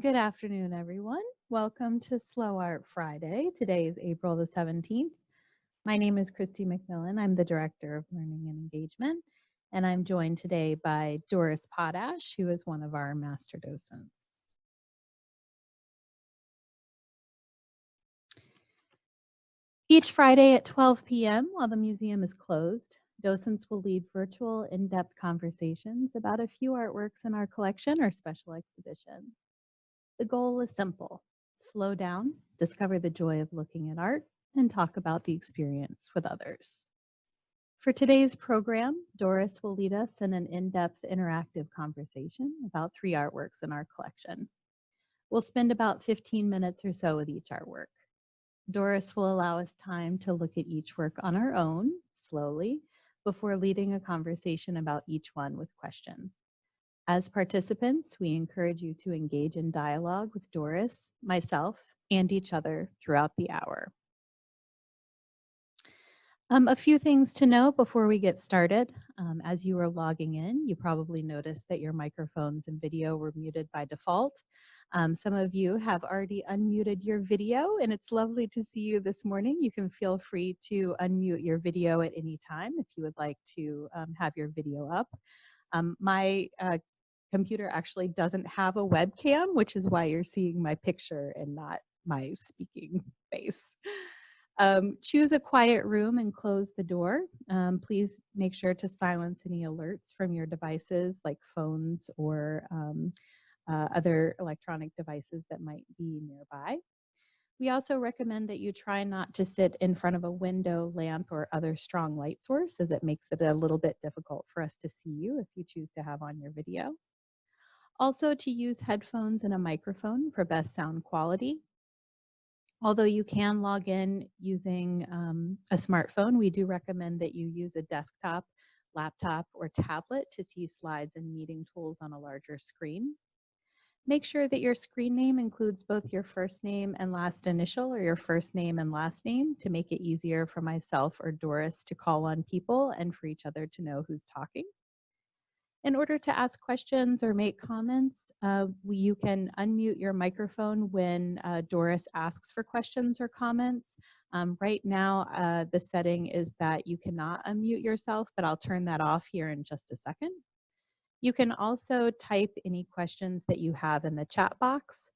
Good afternoon, everyone. Welcome to Slow Art Friday. Today is April the 17th. My name is Christy McMillan. I'm the Director of Learning and Engagement, and I'm joined today by Doris Potash, who is one of our master docents. Each Friday at 12 p.m., while the museum is closed, docents will lead virtual in-depth conversations about a few artworks in our collection or special exhibitions. The goal is simple: slow down, discover the joy of looking at art, and talk about the experience with others. For today's program, Doris will lead us in an in-depth interactive conversation about 3 artworks in our collection. We'll spend about 15 minutes or so with each artwork. Doris will allow us time to look at each work on our own, slowly, before leading a conversation about each one with questions. As participants, we encourage you to engage in dialogue with Doris, myself, and each other throughout the hour. A few things to know before we get started. As you are logging in, you probably noticed that your microphones and video were muted by default. Some of you have already unmuted your video, and it's lovely to see you this morning. You can feel free to unmute your video at any time if you would like to have your video up. My computer actually doesn't have a webcam, which is why you're seeing my picture and not my speaking face. Choose a quiet room and close the door. Please make sure to silence any alerts from your devices like phones or other electronic devices that might be nearby. We also recommend that you try not to sit in front of a window, lamp, or other strong light source, as it makes it a little bit difficult for us to see you if you choose to have on your video. Also, to use headphones and a microphone for best sound quality. Although you can log in using a smartphone, we do recommend that you use a desktop, laptop, or tablet to see slides and meeting tools on a larger screen. Make sure that your screen name includes both your first name and last initial, or your first name and last name, to make it easier for myself or Doris to call on people and for each other to know who's talking. In order to ask questions or make comments, you can unmute your microphone when Doris asks for questions or comments. Right now, the setting is that you cannot unmute yourself, but I'll turn that off here in just a second. You can also type any questions that you have in the chat box,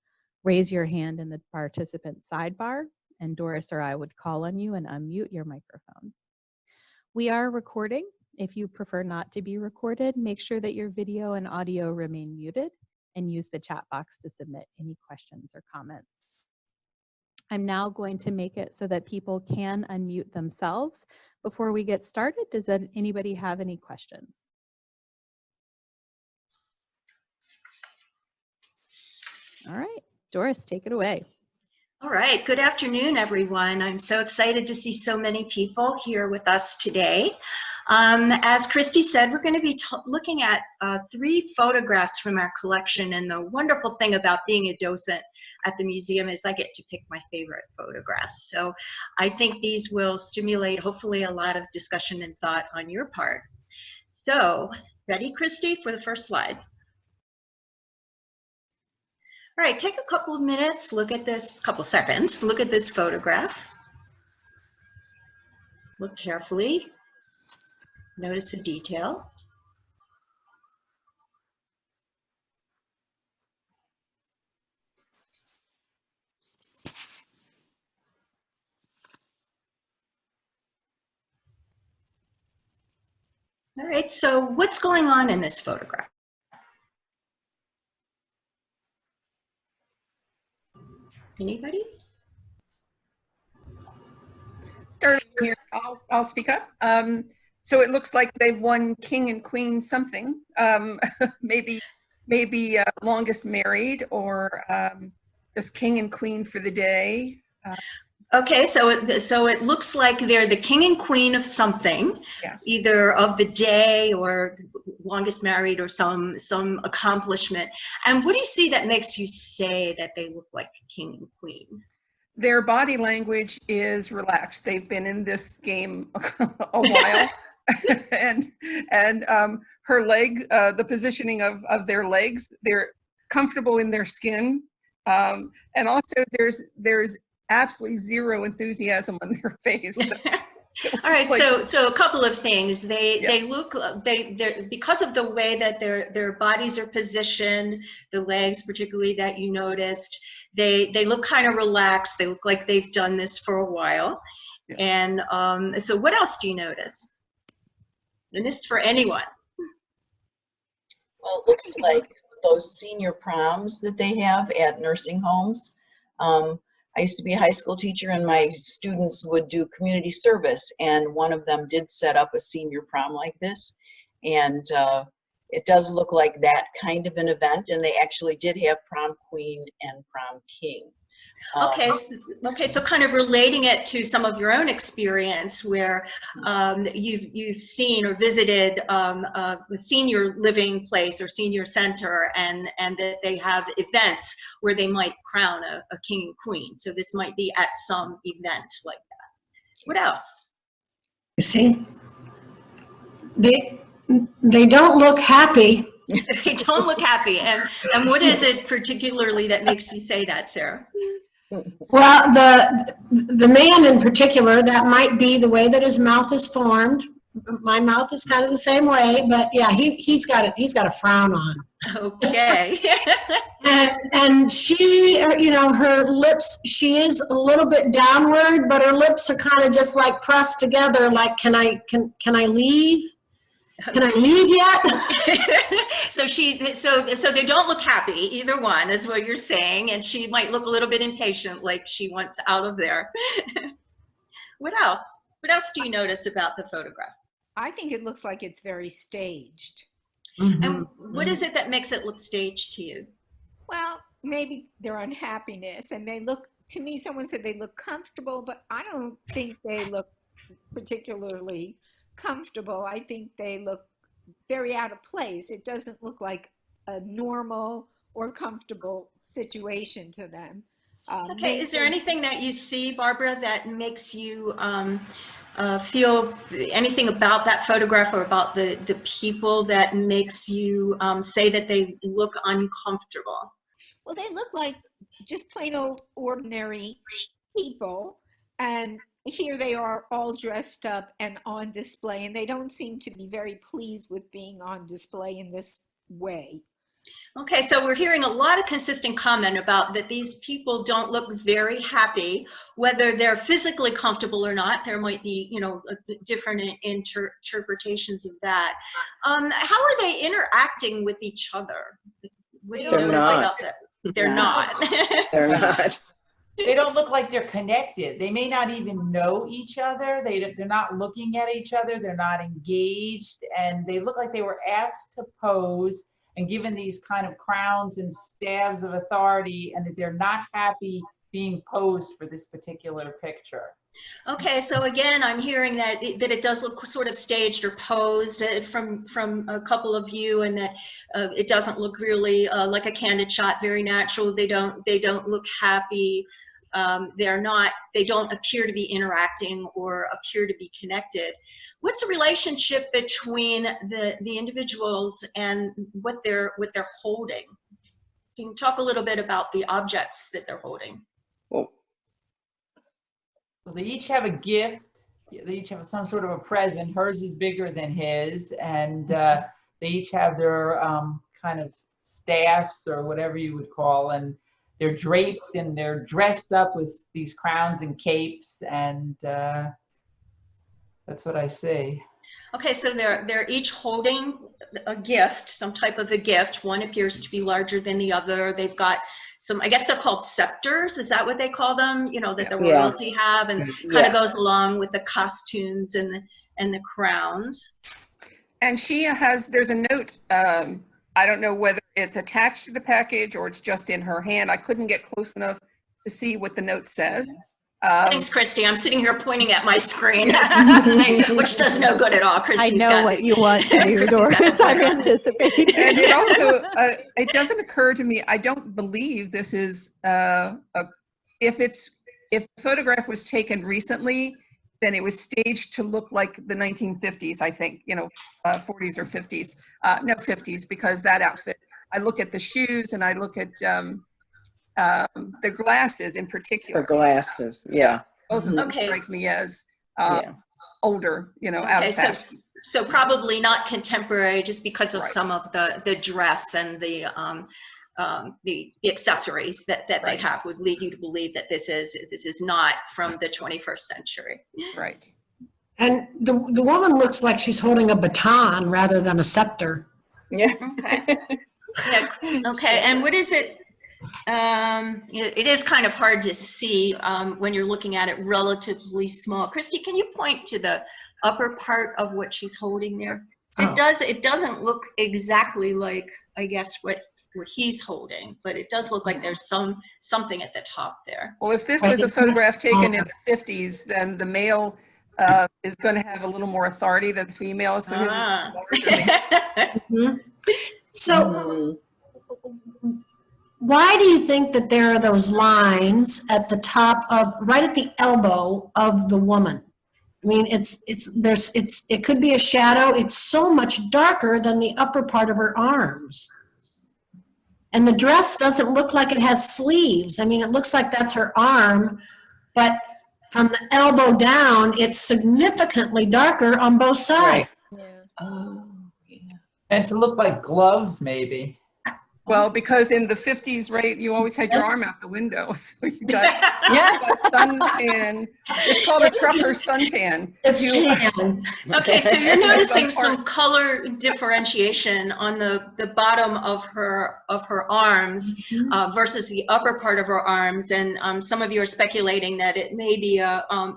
raise your hand in the participant sidebar, and Doris or I would call on you and unmute your microphone. We are recording. If you prefer not to be recorded, make sure that your video and audio remain muted and use the chat box to submit any questions or comments. I'm now going to make it so that people can unmute themselves. Before we get started, does anybody have any questions? All right, Doris, take it away. All right, good afternoon, everyone. I'm so excited to see so many people here with us today. As Christy said, we're going to be looking at 3 photographs from our collection, and the wonderful thing about being a docent at the museum is I get to pick my favorite photographs. So I think these will stimulate, hopefully, a lot of discussion and thought on your part. So, ready, Christy, for the first slide? All right, take a couple of minutes, look at this, couple seconds, look at this photograph. Look carefully, notice a detail. All right, so what's going on in this photograph? Anybody? Starting here, I'll speak up. So it looks like they've won king and queen something, maybe longest married, or just king and queen for the day. Okay, so it looks like they're the king and queen of something, yeah. Either of the day or longest married or some accomplishment. And what do you see that makes you say that they look like king and queen? Their body language is relaxed. They've been in this game a while. and her leg, the positioning of their legs, they're comfortable in their skin. And also there's absolutely zero enthusiasm on their face. So all right, like, so a couple of things. They Yeah. they look they're because of the way that their bodies are positioned, the legs particularly that you noticed, they look kind of relaxed. They look like they've done this for a while. Yeah. And so what else do you notice? And this is for anyone. Well, it looks like those senior proms that they have at nursing homes. I used to be a high school teacher, and my students would do community service, and one of them did set up a senior prom like this, and it does look like that kind of an event, and they actually did have prom queen and prom king. Okay, so kind of relating it to some of your own experience where you've seen or visited a senior living place or senior center, and that they have events where they might crown a king and queen. So this might be at some event like that. What else? You see, they don't look happy. They don't look happy. And what is it particularly that makes you say that, Sarah? Well, the man in particular, that might be the way that his mouth is formed. My mouth is kind of the same way, but yeah, he's got a frown on. Okay. and she, you know, her lips, she is a little bit downward, but her lips are kind of just like pressed together. Like, can I leave? Can I leave yet? So they don't look happy, either one, is what you're saying, and she might look a little bit impatient, like she wants out of there. What else? What else do you notice about the photograph? I think it looks like it's very staged. And what is it that makes it look staged to you? Well, maybe their unhappiness, and they look, to me, someone said they look comfortable, but I don't think they look particularly comfortable. I think they look very out of place. It doesn't look like a normal or comfortable situation to them. Okay, is there anything that you see, Barbara, that makes you feel anything about that photograph or about the people that makes you say that they look uncomfortable? Well, they look like just plain old ordinary people, and here they are all dressed up and on display, and they don't seem to be very pleased with being on display in this way. Okay, so we're hearing a lot of consistent comment about that these people don't look very happy, whether they're physically comfortable or not. There might be, you know, different interpretations of that. How are they interacting with each other? What do you notice about that? They're not. They're not. They don't look like they're connected. They may not even know each other. They're not looking at each other. They're not engaged. And they look like they were asked to pose and given these kind of crowns and staves of authority, and that they're not happy being posed for this particular picture. Okay, so again, I'm hearing that it does look sort of staged or posed from a couple of you, and that it doesn't look really like a candid shot, very natural. They don't look happy. They don't appear to be interacting or appear to be connected. What's the relationship between the individuals and what they're holding? Can you talk a little bit about the objects that they're holding? Well, They each have a gift. They each have some sort of a present. Hers is bigger than his, and they each have their kind of staffs or whatever you would call, and they're draped and they're dressed up with these crowns and capes, and that's what I see. Okay, so they're each holding a gift, some type of a gift. One appears to be larger than the other. They've got some, I guess they're called scepters. Is that what they call them? You know, that the royalty have, and kind of goes along with the costumes and the crowns. and she has, there's a note, I don't know whether it's attached to the package or it's just in her hand. I couldn't get close enough to see what the note says. Thanks, Christy. I'm sitting here pointing at my screen, saying, which does no good at all. Christy's I know what you want to do, Doris. I'm anticipating. And it also, it doesn't occur to me, I don't believe this is, if the photograph was taken recently, then it was staged to look like the 1950s, I think, you know, 40s or 50s. No, 50s, because that outfit, I look at the shoes and I look at the glasses in particular. Her glasses, yeah. Both of them Okay. strike me as Yeah. older, out Okay, of fashion. so probably not contemporary, just because of Right. some of the dress and the accessories that they Right. have would lead you to believe that this is not from the 21st century. Right. And the woman looks like she's holding a baton rather than a scepter. Yeah. Okay. Yeah. Okay. And what is it? It is kind of hard to see when you're looking at it relatively small. Christy, can you point to the upper part of what she's holding there? So it doesn't look exactly like, I guess, what he's holding, but it does look like there's something at the top there. Well, if this was a photograph taken in the 50s, then the male is going to have a little more authority than the female. So his is larger. Mhm. So Mhm. why do you think that there are those lines at the top of, right at the elbow of the woman? I mean, it could be a shadow. It's so much darker than the upper part of her arms. And the dress doesn't look like it has sleeves. I mean, it looks like that's her arm, but from the elbow down, it's significantly darker on both sides. Oh, yeah. And to look like gloves, maybe. Well, because in the 50s, right, you always had your arm out the window. So you got suntan. It's called a trucker suntan. It's tan. Okay, so you're noticing some color differentiation on the bottom of her arms versus the upper part of her arms, and some of you are speculating that it may be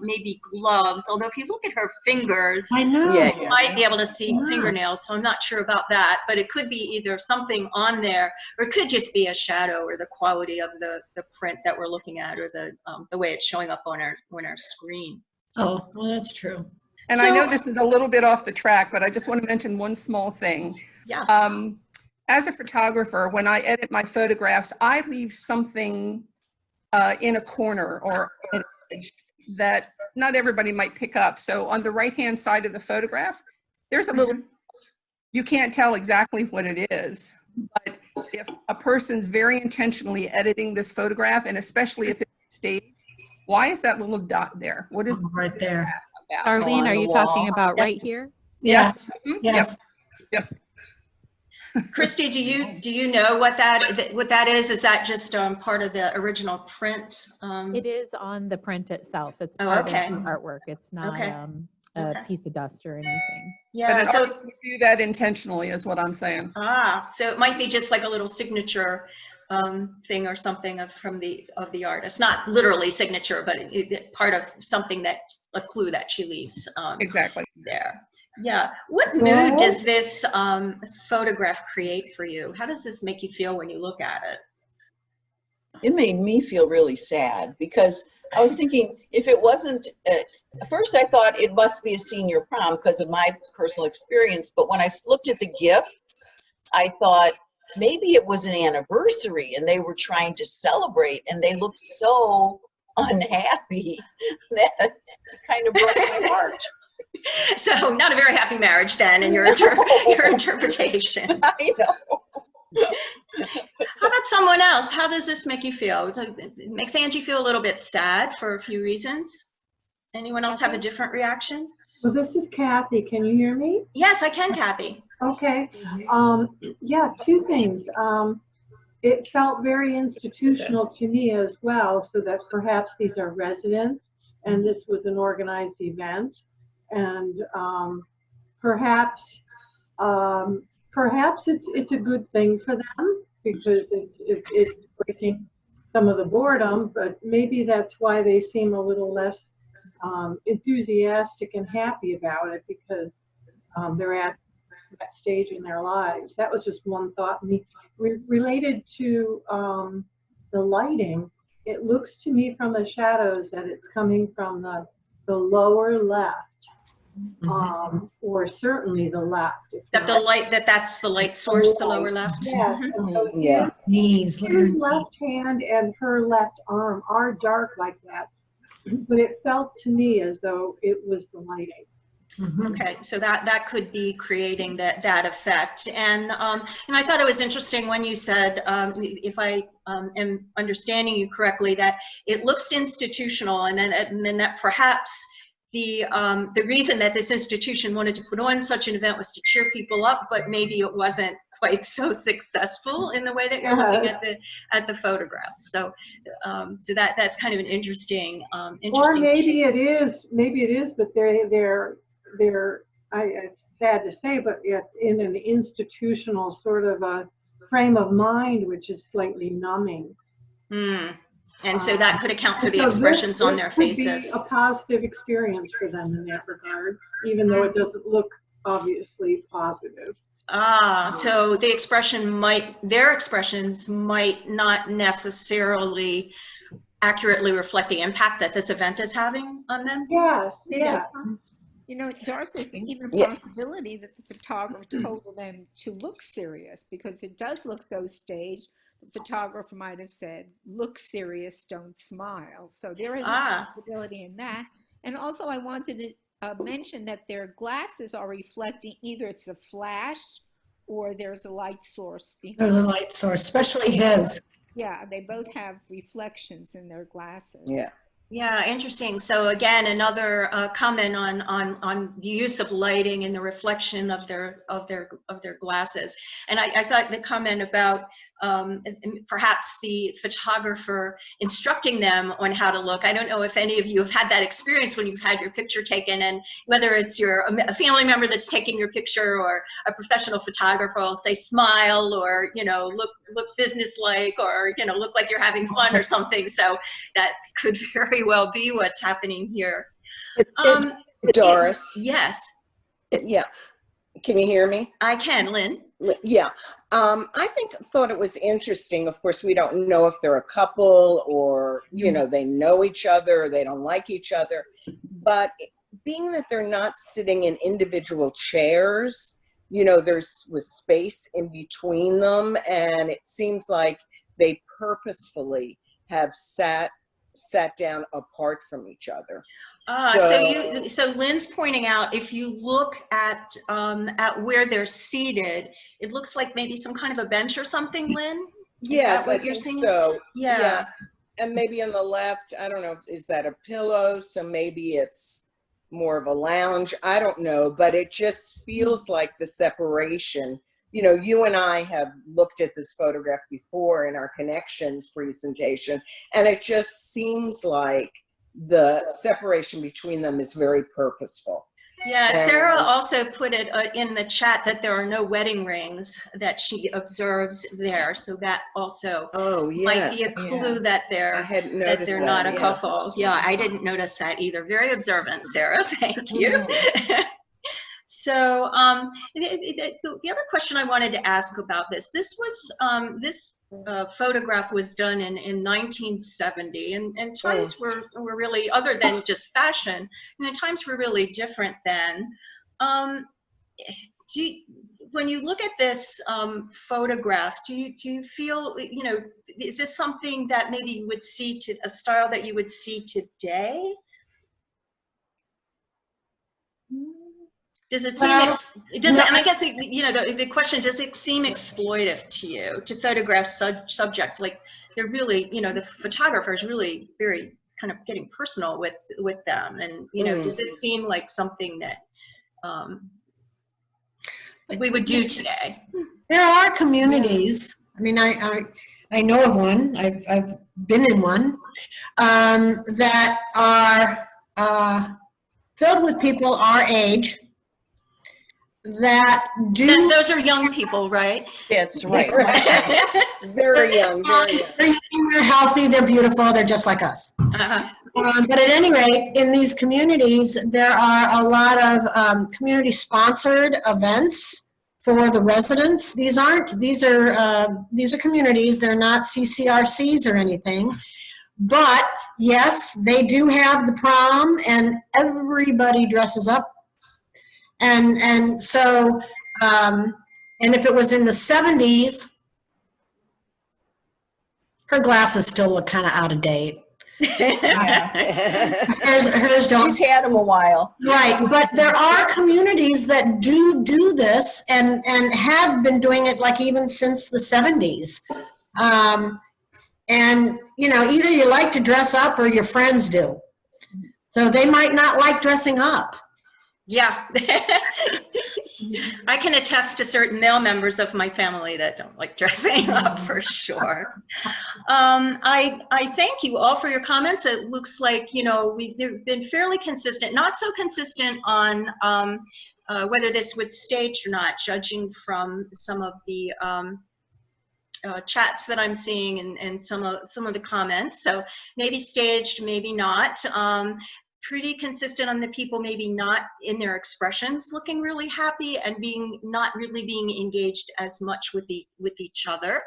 maybe gloves. Although if you look at her fingers, I know. Yeah. you might be able to see fingernails. So I'm not sure about that, but it could be either something on there, or it could just be a shadow, or the quality of the print that we're looking at, or the way it's showing up on our screen. Oh, well, that's true. And I know this is a little bit off the track, but I just want to mention one small thing. Yeah. As a photographer, when I edit my photographs, I leave something in a corner or an edge that not everybody might pick up. So on the right-hand side of the photograph, there's a little, you can't tell exactly what it is. But if a person's very intentionally editing this photograph, and especially if it's staged, why is that little dot there? What is Right there. about? Arlene, on are the you wall. talking about right here? Yes. Mhm. Yes. Yep. Christy, do you know what that is? Is that just part of the original print? It is on the print itself. It's Oh, part okay. of the artwork. It's not Okay. a Okay. piece of dust or anything. But Yeah. an So artist would do that intentionally, is what I'm saying. so it might be just like a little signature thing or something of the artist. Not literally signature, but part of something, a clue that she leaves Exactly. there. Yeah. What mood does this photograph create for you? How does this make you feel when you look at it? It made me feel really sad, because I was thinking, if it wasn't, at first I thought it must be a senior prom because of my personal experience, but when I looked at the gifts, I thought maybe it was an anniversary and they were trying to celebrate, and they looked so unhappy that it kind of broke my heart. So not a very happy marriage then, in your interpretation. I know. How about someone else? How does this make you feel? It makes Angie feel a little bit sad for a few reasons. Anyone else have a different reaction? So this is Kathy. Can you hear me? Yes, I can, Kathy. Okay. Yeah, two things. It felt very institutional to me as well, so that perhaps these are residents and this was an organized event. And perhaps it's a good thing for them, because it's breaking some of the boredom, but maybe that's why they seem a little less enthusiastic and happy about it, because they're at that stage in their lives. That was just one thought. Related to the lighting, it looks to me from the shadows that it's coming from the lower left. Or certainly the left. That's the light source, the lower left. Yes. So Yeah. Knees. Look at her his left hand and her left arm are dark like that, but it felt to me as though it was the lighting. Okay, so that could be creating that effect. And I thought it was interesting when you said, if I am understanding you correctly, that it looks institutional, and then that perhaps the reason that this institution wanted to put on such an event was to cheer people up, but maybe it wasn't quite so successful in the way that you're looking at the photographs. So so that's kind of an interesting Or maybe it is, but they're it's sad to say, but yet in an institutional sort of a frame of mind, which is slightly numbing. And so that could account for the so expressions on their this could faces. be a positive experience for them in that regard, even though it doesn't look obviously positive. So their expressions might not necessarily accurately reflect the impact that this event is having on them? Yes, You know, Doris, there's even a possibility that the photographer told them to look serious, because it does look so staged. The photographer might have said, look serious, don't smile. So there is a possibility in that. And also I wanted to mention that their glasses are reflecting, either it's a flash or there's a light source behind. There's a light source, especially his. Yeah, they both have reflections in their glasses. Yeah, interesting. So again, another comment on the use of lighting and the reflection of their glasses. And I thought the comment about perhaps the photographer instructing them on how to look. I don't know if any of you have had that experience when you've had your picture taken, and whether it's a family member that's taking your picture or a professional photographer will say smile, or look businesslike, or look like you're having fun or something. So that could very well be what's happening here. Doris. Yes. Yeah. Can you hear me? I can, Lynn. Yeah. I thought it was interesting. Of course, we don't know if they're a couple or, they know each other, or they don't like each other. But being that they're not sitting in individual chairs, was space in between them. And it seems like they purposefully have sat down apart from each other. So Lynn's pointing out, if you look at where they're seated, it looks like maybe some kind of a bench or something, Lynn? Yes, I think so. Yeah. And maybe on the left, I don't know, is that a pillow? So maybe it's more of a lounge. I don't know, but it just feels like the separation. You and I have looked at this photograph before in our connections presentation, and it just seems like the separation between them is very purposeful. Yeah, Sarah also put it in the chat that there are no wedding rings that she observes there. So that also might be a clue that they're not a couple. Yeah, I didn't notice that either. Very observant, Sarah. Thank you. So the other question I wanted to ask about this was this photograph was done in 1970, and times were really, other than just fashion, times were really different then. When you look at this photograph, do you feel, is this something that maybe you would see, a style that you would see today? Does it seem, and I guess, the question, does it seem exploitive to you to photograph subjects like they're really, the photographer is really very kind of getting personal with them, and does this seem like something that we would do today? There are communities. I mean, I know of one. I've been in one that are filled with people our age. Those are young people, right? That's right. Very young, very young. They're healthy, they're beautiful, they're just like us. But at any rate, in these communities, there are a lot of community-sponsored events for the residents. These are communities. They're not CCRCs or anything. But yes, they do have the prom, and everybody dresses up. And so, and if it was in the 70s, her glasses still look kind of out of date. Yeah. Hers don't. She's had them a while. Right, but there are communities that do this and have been doing it like even since the 70s. And, you know, either you like to dress up or your friends do. So they might not like dressing up. Yeah. I can attest to certain male members of my family that don't like dressing up for sure. I thank you all for your comments. It looks like, you know, they've been fairly consistent, not so consistent on whether this was staged or not, judging from some of the chats that I'm seeing and some of the comments. So maybe staged, maybe not. Pretty consistent on the people maybe not in their expressions looking really happy and not really being engaged as much with each other.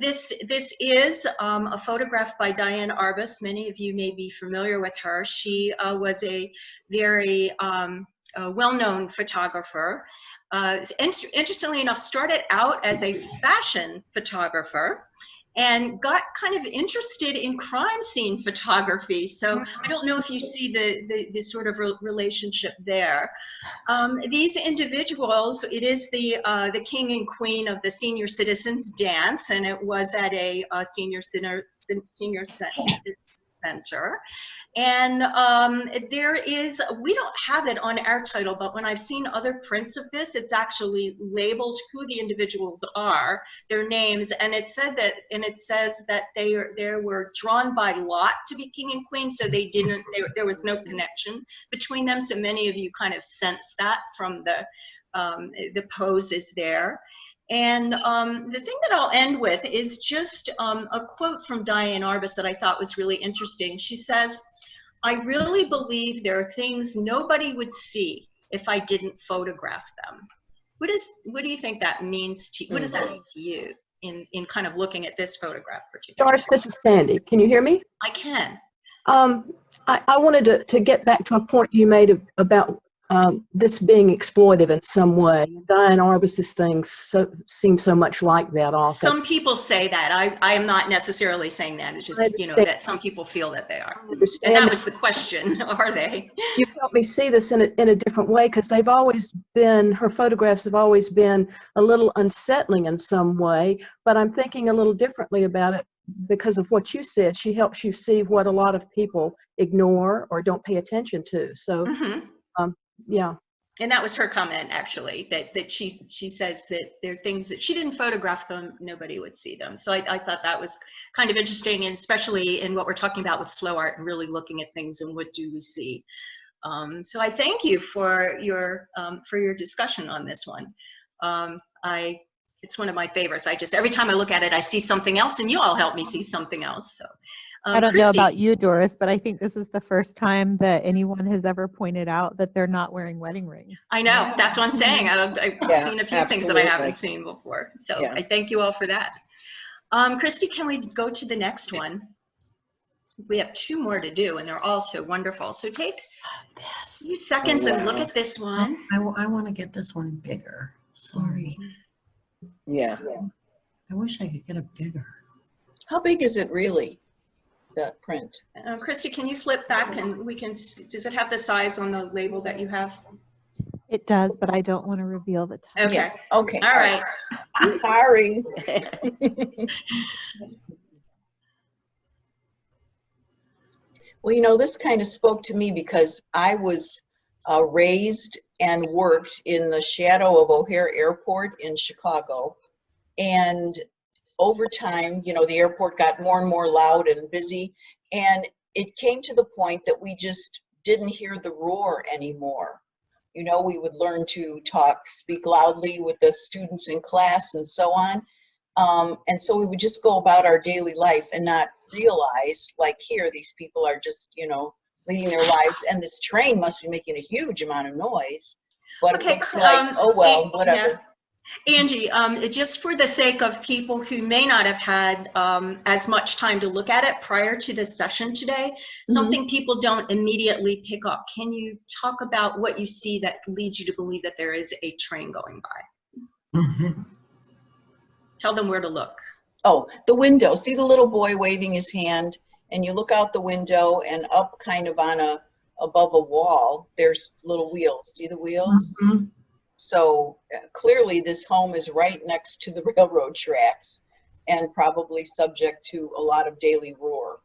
This is a photograph by Diane Arbus. Many of you may be familiar with her. She was a very well-known photographer. Interestingly enough, started out as a fashion photographer and got kind of interested in crime scene photography. So I don't know if you see the sort of relationship there. These individuals, it is the king and queen of the Senior Citizens Dance, and it was at a senior center. And we don't have it on our title, but when I've seen other prints of this, it's actually labeled who the individuals are, their names, and it says that they were drawn by lot to be king and queen, so there was no connection between them. So many of you kind of sense that from the poses there. And the thing that I'll end with is just a quote from Diane Arbus that I thought was really interesting. She says, "I really believe there are things nobody would see if I didn't photograph them." What do you think that means to you? What does that mean to you in kind of looking at this photograph particularly? Doris, this is Sandy. Can you hear me? I can. I wanted to get back to a point you made about this being exploitive in some way. Diane Arbus's things seem so much like that often. Some people say that. I am not necessarily saying that. It's just, you know, that some people feel that they are. And that was the question, are they? You helped me see this in a different way, because her photographs have always been a little unsettling in some way, but I'm thinking a little differently about it because of what you said. She helps you see what a lot of people ignore or don't pay attention to. So, yeah. And that was her comment, actually, that she says that there are things that she didn't photograph them, nobody would see them. So I thought that was kind of interesting, and especially in what we're talking about with slow art and really looking at things and what do we see. So I thank you for your discussion on this one. It's one of my favorites. Every time I look at it, I see something else, and you all help me see something else. So. I don't know Christy. about you, Doris, but I think this is the first time that anyone has ever pointed out that they're not wearing wedding rings. I know, that's what I'm saying. I've seen a few things that I haven't seen before. So I thank you all for that. Christy, can we go to the next one? We have 2 more to do, and they're all so wonderful. So take a few seconds and look at this one. I want to get this one bigger. Sorry. Yeah. I wish I could get it bigger. How big is it really, the print? Christy, can you flip back and does it have the size on the label that you have? It does, but I don't want to reveal the time. Okay. Yeah. Okay. All right. Sorry. Well, you know, this kind of spoke to me because I was raised and worked in the shadow of O'Hare Airport in Chicago. And over time, you know, the airport got more and more loud and busy. And it came to the point that we just didn't hear the roar anymore. You know, we would learn to speak loudly with the students in class and so on. And so we would just go about our daily life and not realize, like here, these people are just, you know, leading their lives. And this train must be making a huge amount of noise. But okay, it looks like, oh, well, whatever. Yeah. Angie, just for the sake of people who may not have had as much time to look at it prior to this session today, something people don't immediately pick up. Can you talk about what you see that leads you to believe that there is a train going by? Tell them where to look. Oh, the window. See the little boy waving his hand? and you look out the window and up kind of on above a wall, there's little wheels. See the wheels? Mm-hmm. So clearly this home is right next to the railroad tracks and probably subject to a lot of daily roar,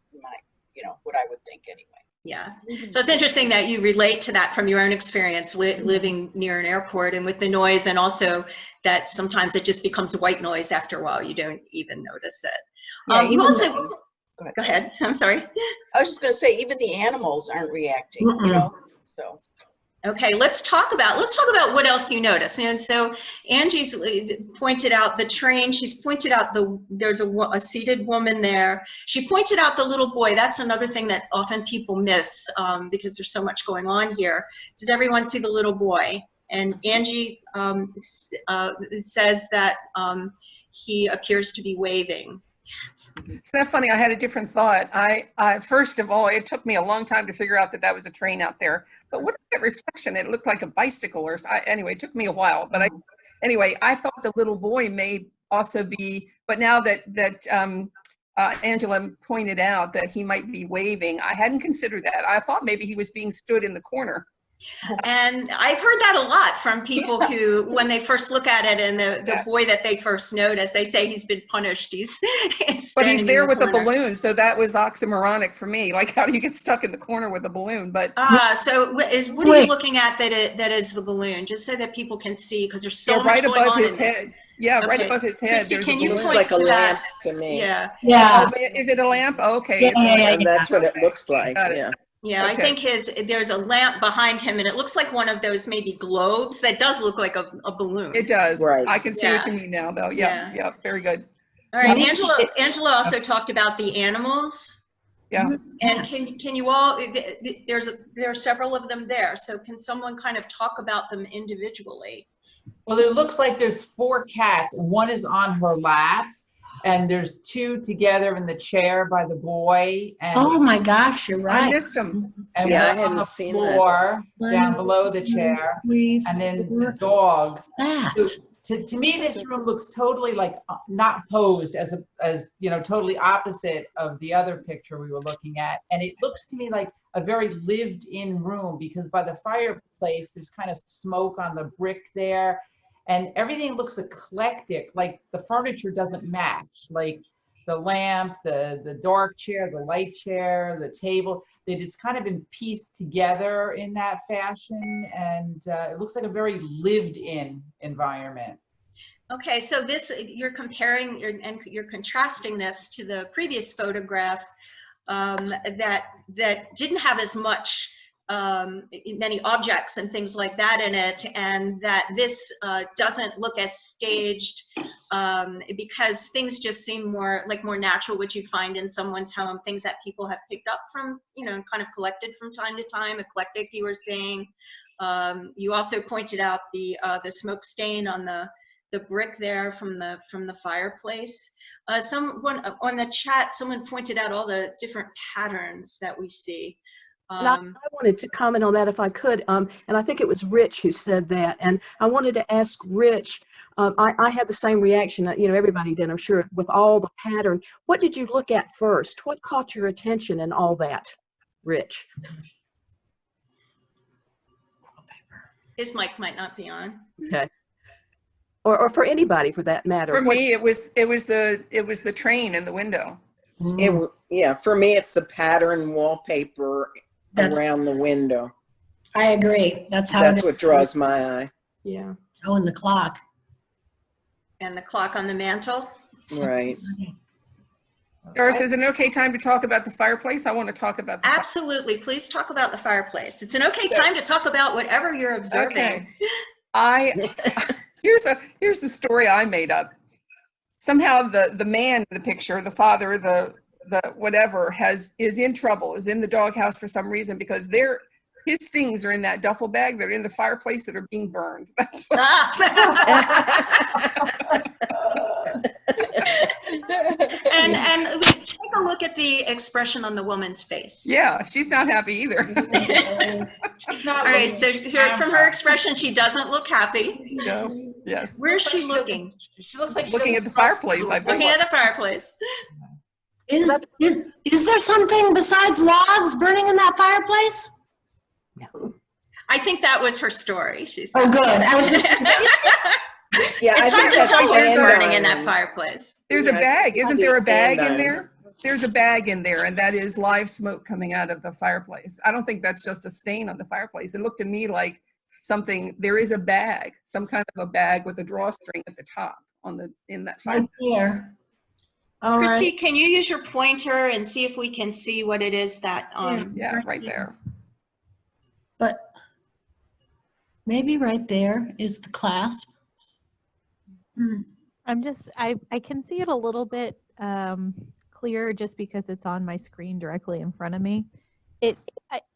what I would think anyway. Yeah. So it's interesting that you relate to that from your own experience living near an airport and with the noise, and also that sometimes it just becomes white noise after a while. You don't even notice it. Yeah, You also, go go ahead. I'm sorry. I was just going to say, even the animals aren't reacting, so. Okay, let's talk about what else you notice. And so Angie's pointed out the train. She's pointed out there's a seated woman there. She pointed out the little boy. That's another thing that often people miss because there's so much going on here. Does everyone see the little boy? And Angie says that he appears to be waving. Isn't that funny? I had a different thought. I first of all, it took me a long time to figure out that was a train out there. But what is that reflection? It looked like a bicycle or anyway, it took me a while. But I thought the little boy may also be, but now that Angela pointed out that he might be waving, I hadn't considered that. I thought maybe he was being stood in the corner. And I've heard that a lot from people who, when they first look at it and the boy that they first notice, they say he's been punished. He's but he's there with a balloon, so that was oxymoronic for me. Like, how do you get stuck in the corner with a balloon? But so what are you looking at that is the balloon? Just so that people can see, because there's so much right going above on his in this. head. Yeah, right above his head. Christy, can you looks point like to a lamp that? to me. Yeah. Yeah. Oh, is it a lamp? Okay. And that's what it looks like. Yeah. Yeah, Okay. I think there's a lamp behind him, and it looks like one of those maybe globes that does look like a balloon. It does. Right. I can see what you mean now, though. Yeah. Very good. All right, Angela also talked about the animals. Yeah. And can you all? There are several of them there. So can someone kind of talk about them individually? Well, it looks like there's 4 cats. One is on her lap, and there's 2 together in the chair by the boy. And Oh my gosh, you're right. I missed him. And Yeah, I one on hadn't the seen floor that. down below the chair, 3, and then 4, the dog. that. To me, this room looks totally like not posed as totally opposite of the other picture we were looking at. And it looks to me like a very lived in room, because by the fireplace, there's kind of smoke on the brick there, and everything looks eclectic. Like the furniture doesn't match, like the lamp, the dark chair, the light chair, the table. That it's kind of been pieced together in that fashion, and it looks like a very lived-in environment. Okay, so this you're comparing and you're contrasting this to the previous photograph that didn't have as much many objects and things like that in it, and that this doesn't look as staged because things just seem more natural, which you'd find in someone's home, things that people have picked up from, kind of collected from time to time, eclectic, you were saying. You also pointed out the smoke stain on the brick there from the fireplace. Someone on the chat, someone pointed out all the different patterns that we see. And I wanted to comment on that if I could, and I think it was Rich who said that, and I wanted to ask Rich, I had the same reaction that everybody did, I'm sure, with all the pattern. What did you look at first? What caught your attention in all that, Rich? His mic might not be on. Okay. Or for anybody for that matter. For me, it was the train in the window. For me, it's the pattern wallpaper around the window. I agree. That's what draws my eye. Yeah. Oh, and the clock. And the clock on the mantle. Right. Doris, is it an okay time to talk about the fireplace? I want to talk about the Absolutely. Please talk about the fireplace. It's an okay time to talk about whatever you're observing. Okay. Here's the story I made up. Somehow the man in the picture, the father, the whatever, is in trouble, is in the doghouse for some reason, because his things are in that duffel bag. They're in the fireplace that are being burned. That's what and take a look at the expression on the woman's face. Yeah, she's not happy either. She's not. All right, so from her expression, she doesn't look happy. No. Yes. Where's she looking? She looks like looking at the fireplace, I think. Looking at the fireplace. Is there something besides logs burning in that fireplace? I think that was her story. She said. Oh, good. I was just. Yeah, It's I hard think to that's tell what's andirons. burning in that fireplace. There's a Yeah, bag. Isn't there a bag in andirons. there? There's a bag in there, and that is live smoke coming out of the fireplace. I don't think that's just a stain on the fireplace. It looked to me like something, there is a bag, some kind of a bag with a drawstring at the top in that Right fireplace. there. All Christy, right. can you use your pointer and see if we can see what it is that, Yeah, right there. But maybe right there is the clasp. I can see it a little bit clearer just because it's on my screen directly in front of me.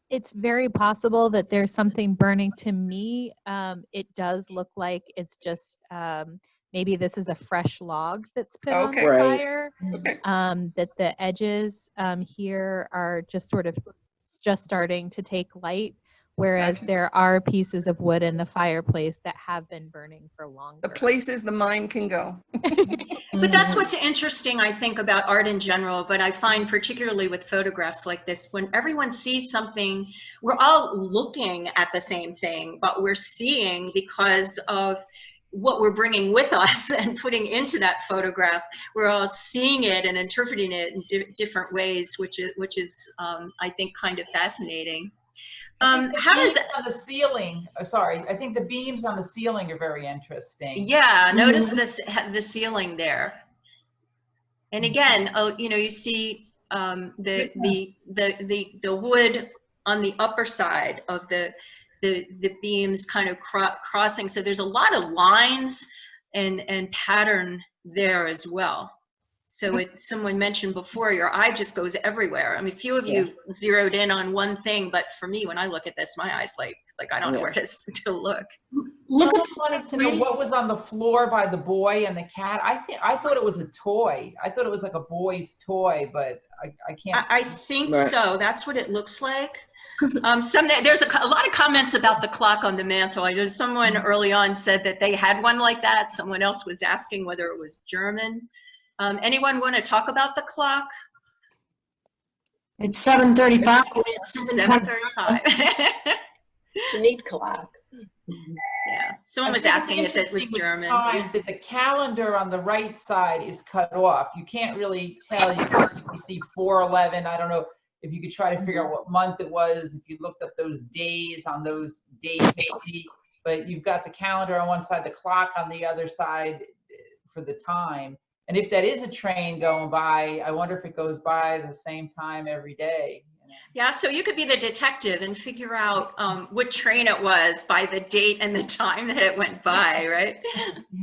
It's very possible that there's something burning. To me, it does look like it's just maybe this is a fresh log that's put on Okay. the Right. fire. Okay. That the edges here are just sort of just starting to take light, whereas Gotcha. there are pieces of wood in the fireplace that have been burning for longer. The places the mind can go. but that's what's interesting, I think, about art in general, but I find particularly with photographs like this, when everyone sees something, we're all looking at the same thing, but we're seeing because of what we're bringing with us and putting into that photograph. We're all seeing it and interpreting it in different ways, which is I think, kind of fascinating. How does on the ceiling? Sorry, I think the beams on the ceiling are very interesting. Yeah, notice the ceiling there. And again, you see the wood on the upper side of the beams kind of crossing. So there's a lot of lines and pattern there as well. So someone mentioned before, your eye just goes everywhere. I mean, few of you zeroed in on one thing, but for me, when I look at this, my eyes like I don't know where to look. Look at Wanted to know what was on the floor by the boy and the cat. I thought it was a toy. I thought it was like a boy's toy, but I can't. I think Right. so. That's what it looks like. There's a lot of comments about the clock on the mantle. I know someone early on said that they had one like that. Someone else was asking whether it was German. Anyone want to talk about the clock? It's 7:35. 7:35. It's a neat clock. Yeah, someone was asking if it was German. That the calendar on the right side is cut off. You can't really tell. You see 4/11. I don't know if you could try to figure out what month it was. If you looked up those days on those days, but you've got the calendar on one side, the clock on the other side for the time. And if that is a train going by, I wonder if it goes by the same time every day. Yeah, so you could be the detective and figure out what train it was by the date and the time that it went by, right?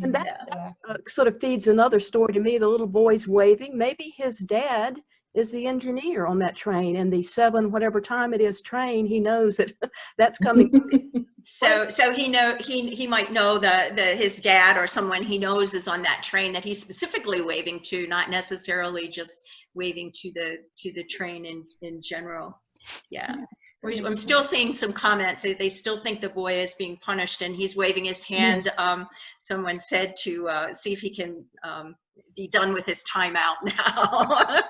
And that sort of feeds another story to me. The little boy's waving. Maybe his dad is the engineer on that train, and the 7 whatever time it is train, he knows that that's coming. So he might know his dad or someone he knows is on that train that he's specifically waving to, not necessarily just waving to the train in general. Yeah. I'm still seeing some comments. They still think the boy is being punished and he's waving his hand. Someone said to see if he can be done with his timeout now.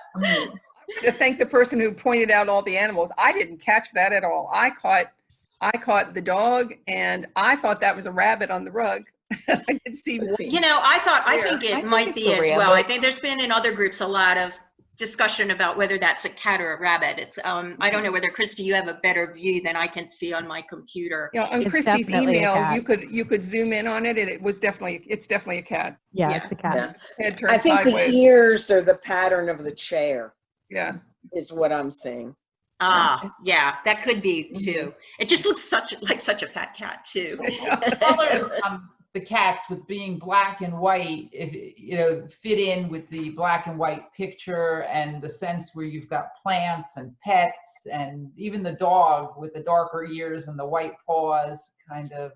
To thank the person who pointed out all the animals. I didn't catch that at all. I caught the dog, and I thought that was a rabbit on the rug. I did see one. I think it might be as well. I rabbit. think there's been in other groups a lot of discussion about whether that's a cat or a rabbit. It's I don't know whether, Christy, you have a better view than I can see on my computer. Yeah, on It's Christy's definitely a email, cat. you could zoom in on it, and it's definitely a cat. Yeah, Yeah. it's a cat. Yeah. Head turned I think sideways. the ears are the pattern of the chair, Yeah. is what I'm seeing. Yeah, that could be too. It just looks like such a fat cat too. The colors on the cats with being black and white, fit in with the black and white picture, and the sense where you've got plants and pets, and even the dog with the darker ears and the white paws kind of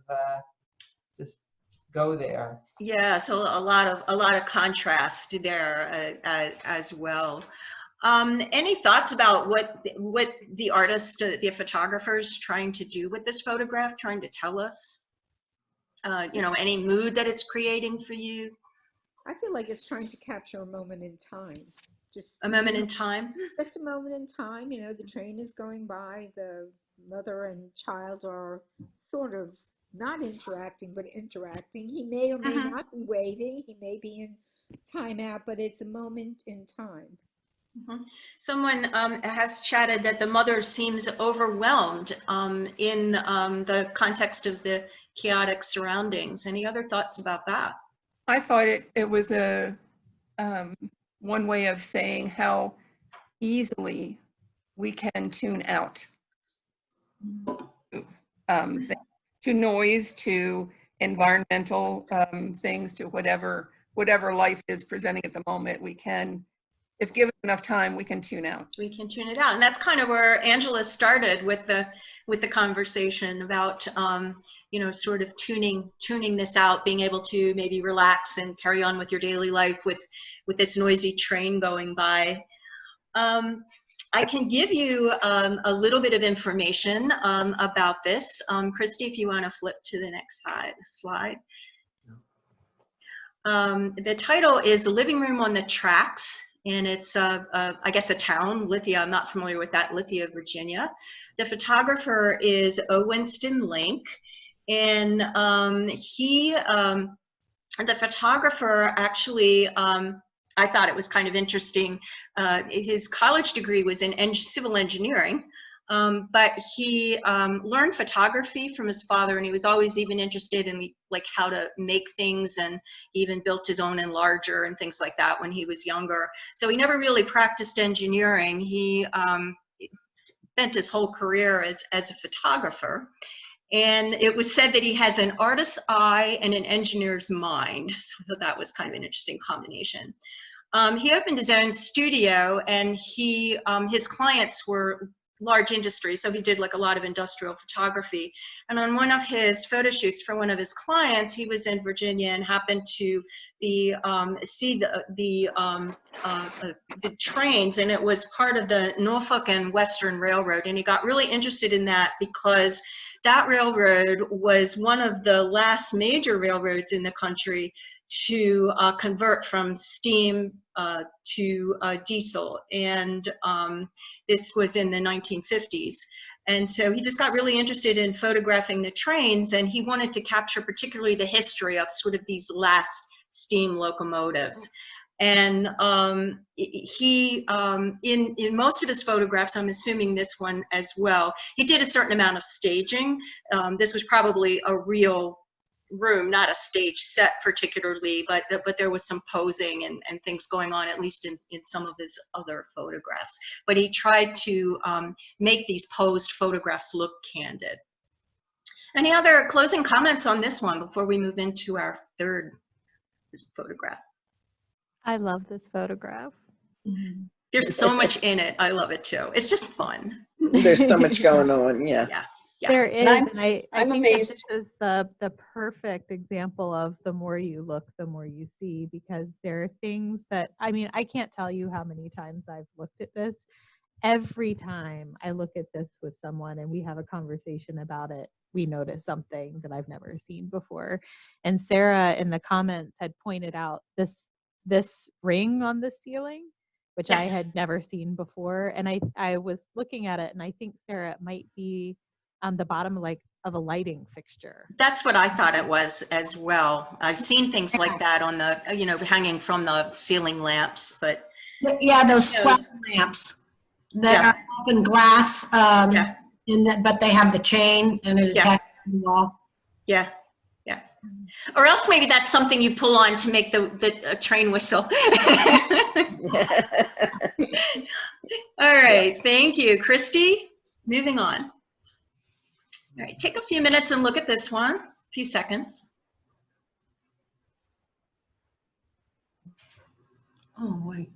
just go there. Yeah, so a lot of contrast there as well. Any thoughts about what the artist, the photographer's trying to do with this photograph, trying to tell us? Any mood that it's creating for you? I feel like it's trying to capture a moment in time. Just A moment in time. just a moment in time. You know, the train is going by. The mother and child are sort of not interacting, but interacting. He may or may not be waving. He may be in timeout, but it's a moment in time. Someone has chatted that the mother seems overwhelmed in the context of the chaotic surroundings. Any other thoughts about that? I thought it was a one way of saying how easily we can tune out to noise, to environmental things, to whatever life is presenting at the moment. We can, if given enough time, we can tune out. We can tune it out, and that's kind of where Angela started with the conversation about you know, sort of tuning this out, being able to maybe relax and carry on with your daily life with this noisy train going by. I can give you a little bit of information about this. Christy, if you want to flip to the next slide. The title is "The Living Room on the Tracks," and it's, I guess, a town, Lithia. I'm not familiar with that, Lithia, Virginia. The photographer is Winston Link, and the photographer actually, I thought it was kind of interesting. His college degree was in civil engineering, but he learned photography from his father, and he was always even interested in like how to make things, and he even built his own enlarger and things like that when he was younger. So he never really practiced engineering. He spent his whole career as a photographer. And it was said that he has an artist's eye and an engineer's mind. So that was kind of an interesting combination. He opened his own studio, and his clients were large industry, so he did like a lot of industrial photography. And on one of his photo shoots for one of his clients, he was in Virginia and happened to see the trains, and it was part of the Norfolk and Western Railroad. And he got really interested in that because that railroad was one of the last major railroads in the country to convert from steam to diesel, and this was in the 1950s. And so he just got really interested in photographing the trains, and he wanted to capture particularly the history of sort of these last steam locomotives. And he, in most of his photographs, I'm assuming this one as well, he did a certain amount of staging. This was probably a real room, not a stage set particularly, but there was some posing and things going on, at least in some of his other photographs. But he tried to make these posed photographs look candid. Any other closing comments on this one before we move into our third photograph? I love this photograph. There's so much in it. I love it too. It's just fun. There's so much going on. Yeah. Yeah. There is, and I I'm think amazed. that this is the perfect example of the more you look, the more you see, because there are things that, I mean, I can't tell you how many times I've looked at this. Every time I look at this with someone and we have a conversation about it, we notice something that I've never seen before. And Sarah in the comments had pointed out this ring on the ceiling, which I had never seen before. And I was looking at it, and I think, Sarah, it might be on the bottom of a lighting fixture. That's what I thought it was as well. I've seen things like that on the, you know, hanging from the ceiling lamps, but Yeah, those swap lamps that are often glass, but they have the chain and it attaches to the wall. Yeah. Or else maybe that's something you pull on to make the train whistle. All right, thank you, Christy. Moving on. All right, take a few minutes and look at this one, a few seconds. Oh, wait.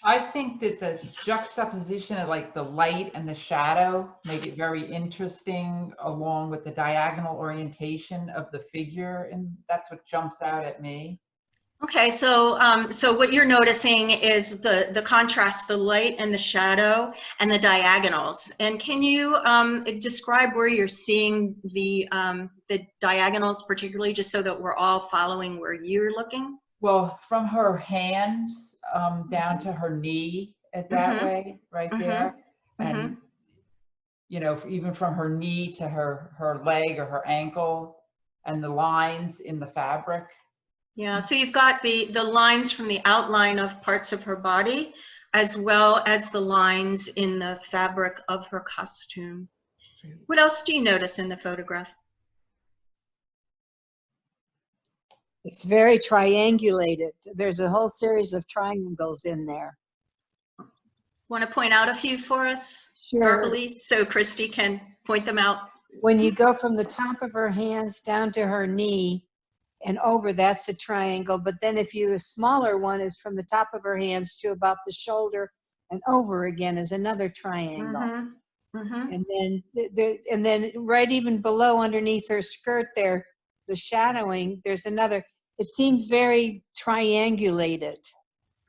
I think that the juxtaposition of like the light and the shadow make it very interesting, along with the diagonal orientation of the figure, and that's what jumps out at me. Okay, so what you're noticing is the contrast, the light and the shadow, and the diagonals. And can you describe where you're seeing the diagonals, particularly, just so that we're all following where you're looking? Well, from her hands down to her knee, that way, right there, and you know, even from her knee to her leg or her ankle, and the lines in the fabric. Yeah, so you've got the lines from the outline of parts of her body, as well as the lines in the fabric of her costume. What else do you notice in the photograph? It's very triangulated. There's a whole series of triangles in there. Want to point out a few for us verbally, so Christy can point them out? When you go from the top of her hands down to her knee and over, that's a triangle. But then if you, a smaller one is from the top of her hands to about the shoulder and over again is another triangle. And then right even below underneath her skirt there, the shadowing, there's another. It seems very triangulated.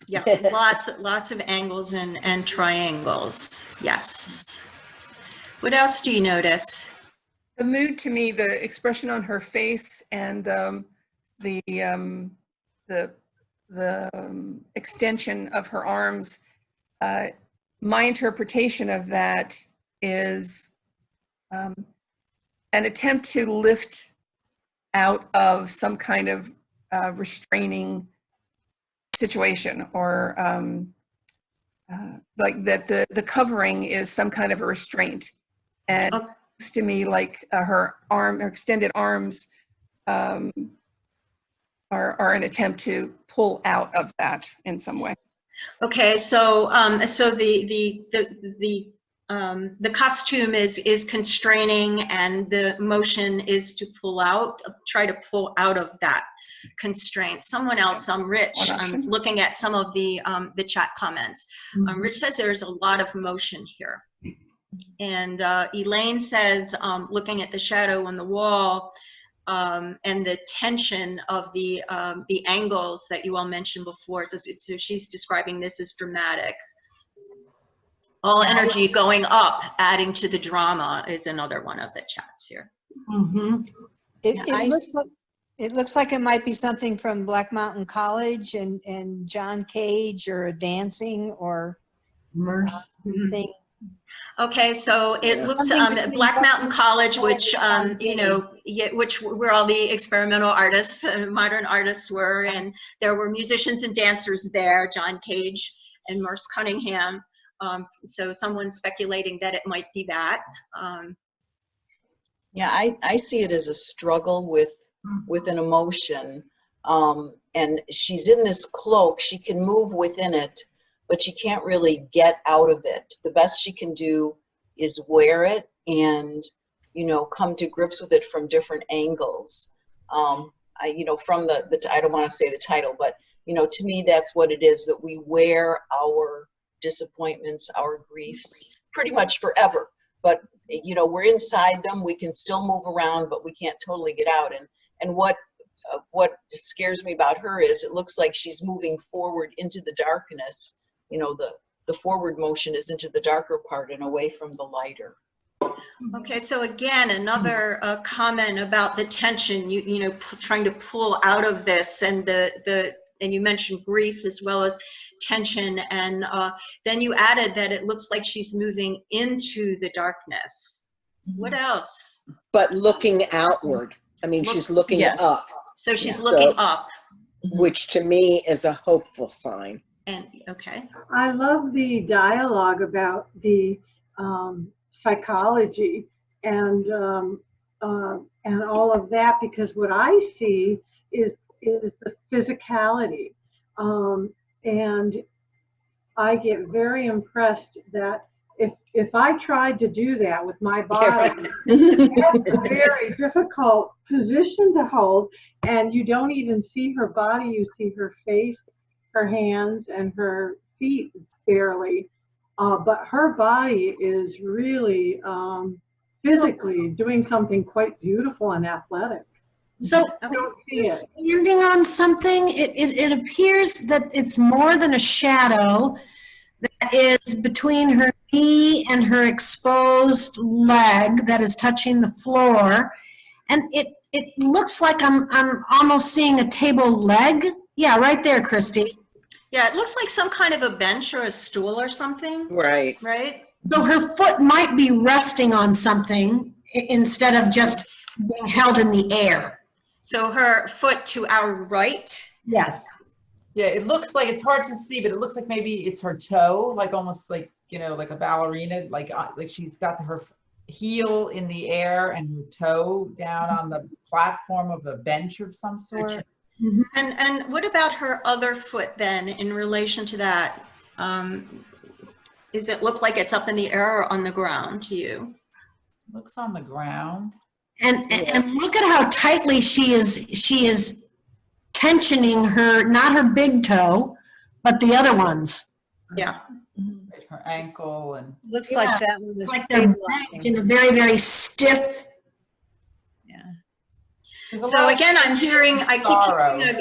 Yeah, lots of angles and triangles. Yes. What else do you notice? The mood to me, the expression on her face, and the extension of her arms. My interpretation of that is an attempt to lift out of some kind of restraining situation, or like that the covering is some kind of a restraint. And it looks to me like her extended arms are an attempt to pull out of that in some way. Okay, so so the costume is constraining, and the motion is to try to pull out of that constraint. Someone else, Rich, I'm looking at some of the chat comments. Rich says there's a lot of motion here. And Elaine says, looking at the shadow on the wall, and the tension of the angles that you all mentioned before. So she's describing this as dramatic. All energy going up, adding to the drama, is another one of the chats here. It looks like it might be something from Black Mountain College and John Cage, or a dancing or thing. Okay, so it looks Black Mountain College, which you know, which where all the experimental artists, modern artists were, and there were musicians and dancers there, John Cage and Merce Cunningham. So someone's speculating that it might be that. Yeah, I see it as a struggle with an emotion, and she's in this cloak. She can move within it, but she can't really get out of it. The best she can do is wear it and, you know, come to grips with it from different angles. You know, from I don't want to say the title, but, you know, to me, that's what it is, that we wear our disappointments, our griefs, pretty much forever. But, you know, we're inside them. We can still move around, but we can't totally get out. And what scares me about her is it looks like she's moving forward into the darkness. You know, the forward motion is into the darker part and away from the lighter. Okay, so again, another comment about the tension, you know, trying to pull out of this, and and you mentioned grief as well as tension, and then you added that it looks like she's moving into the darkness. What else? But looking outward. I mean, she's looking up. So she's looking up. Which to me is a hopeful sign. And okay. I love the dialogue about the psychology and all of that, because what I see is the physicality, and I get very impressed that if I tried to do that with my body, that's a very difficult position to hold, and you don't even see her body, you see her face, her hands, and her feet barely, but her body is really physically doing something quite beautiful and athletic. So I don't see it. standing on something, it appears that it's more than a shadow that is between her knee and her exposed leg that is touching the floor. And it looks like I'm almost seeing a table leg. Yeah, right there, Christy. Yeah, it looks like some kind of a bench or a stool or something, Right. right? So her foot might be resting on something instead of just being held in the air. So her foot to our right. Yes. Yeah, it looks like, it's hard to see, but it looks like maybe it's her toe, like almost like, like a ballerina, like she's got her heel in the air and her toe down on the platform of a bench of some sort. Mm-hmm. And what about her other foot then in relation to that? Does it look like it's up in the air or on the ground to you? Looks on the ground. And look at how tightly she is tensioning not her big toe, but the other ones. Yeah. Right, her ankle and. Looks like that one was Like they're banked in a very, very stiff. So again, I keep hearing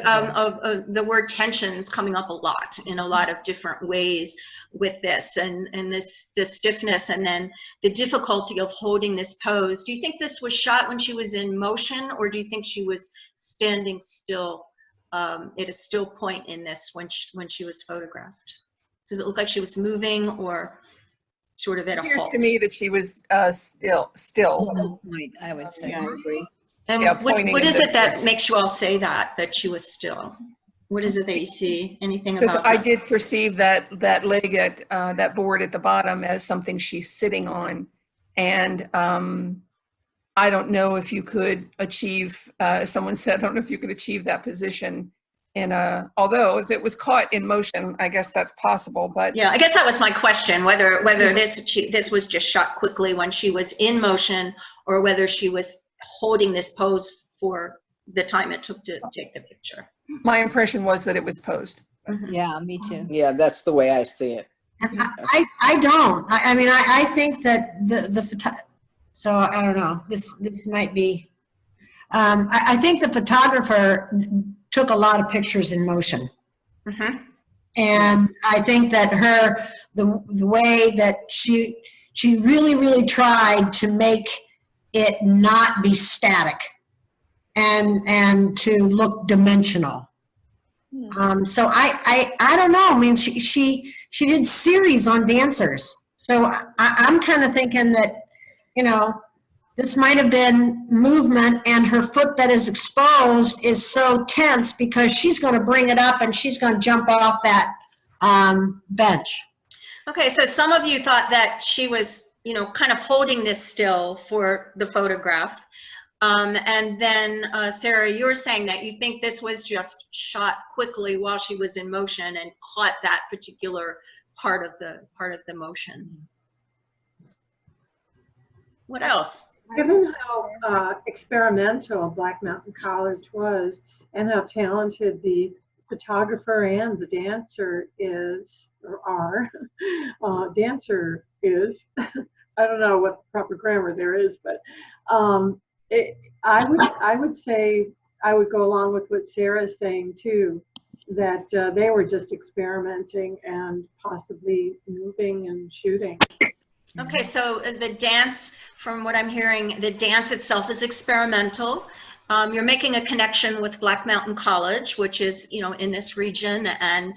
of the word tensions coming up a lot in a lot of different ways with this, and this stiffness, and then the difficulty of holding this pose. Do you think this was shot when she was in motion, or do you think she was standing still at a still point in this when she was photographed? Does it look like she was moving or sort of at a halt? It appears to me that she was still. Point, I would say. Yeah, I agree. And Yeah, what pointing is in it this that direction. makes you all say that she was still? What is it that you see? Anything Because about I that? did perceive that leg at that board at the bottom as something she's sitting on. And I don't know if you could achieve, someone said, I don't know if you could achieve that position although if it was caught in motion, I guess that's possible, but. Yeah, I guess that was my question, whether this was just shot quickly when she was in motion, or whether she was holding this pose for the time it took to take the picture. My impression was that it was posed. Yeah, me too. Yeah, that's the way I see it. I don't. I mean, I think that so I don't know. This might be. I think the photographer took a lot of pictures in motion, and I think that the way that she really tried to make it not be static and to look dimensional. So I don't know. I mean, she did series on dancers. So I'm kind of thinking that, this might have been movement, and her foot that is exposed is so tense because she's going to bring it up and she's going to jump off that bench. Okay, so some of you thought that she was, kind of holding this still for the photograph. And then Sarah, you were saying that you think this was just shot quickly while she was in motion and caught that particular part of the motion. What else? Given how experimental Black Mountain College was, and how talented the photographer and the dancer is, or are, dancer is, I don't know what proper grammar there is, but I would say, I would go along with what Sarah's saying too, that they were just experimenting and possibly moving and shooting. Okay, so the dance, from what I'm hearing, the dance itself is experimental. You're making a connection with Black Mountain College, which is, in this region, and